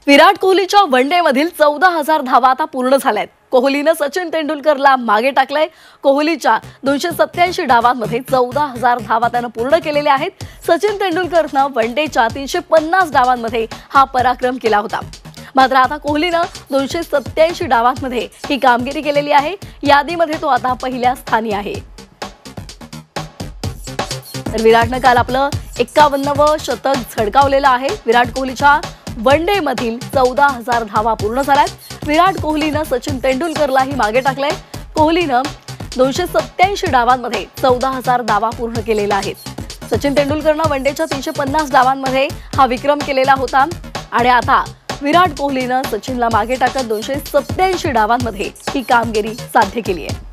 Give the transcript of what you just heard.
विराट कोहलीच्या वनडे मधील 14,000 धावा आता पूर्ण झाल्यात। कोहलीने सचिन तेंडुलकरला मागे टाकलंय। कोहलीच्या 287 डावांमध्ये 14,000 धावा त्याने पूर्ण केलेल्या आहेत। सचिन तेंडुलकरने वनडेच्या 350 डावांमध्ये हा पराक्रम केला होता। मात्र आता कोहलीने 287 डावांमध्ये ही कामगिरी केलेली आहे। यादीमध्ये तो आता पहिल्या स्थानी आहे। तर विराटने काल आपलं 51वं शतक झळकावलेलं आहे। विराट कोहलीच्या वनडे मधील 14,000 धावा पूर्ण झाल्यात। विराट कोहलीने सचिन तेंडुलकरलाही मागे टाकलंय। कोहलीने 287 डावांमध्ये 14,000 धावा पूर्ण केलेल्या आहेत। सचिन तेंडुलकरने वनडेच्या 350 डावांमध्ये हा विक्रम केलेला होता आणि आता विराट कोहलीने सचिनला मागे टाकत 287 डावांमध्ये ही कामगिरी साध्य केली आहे।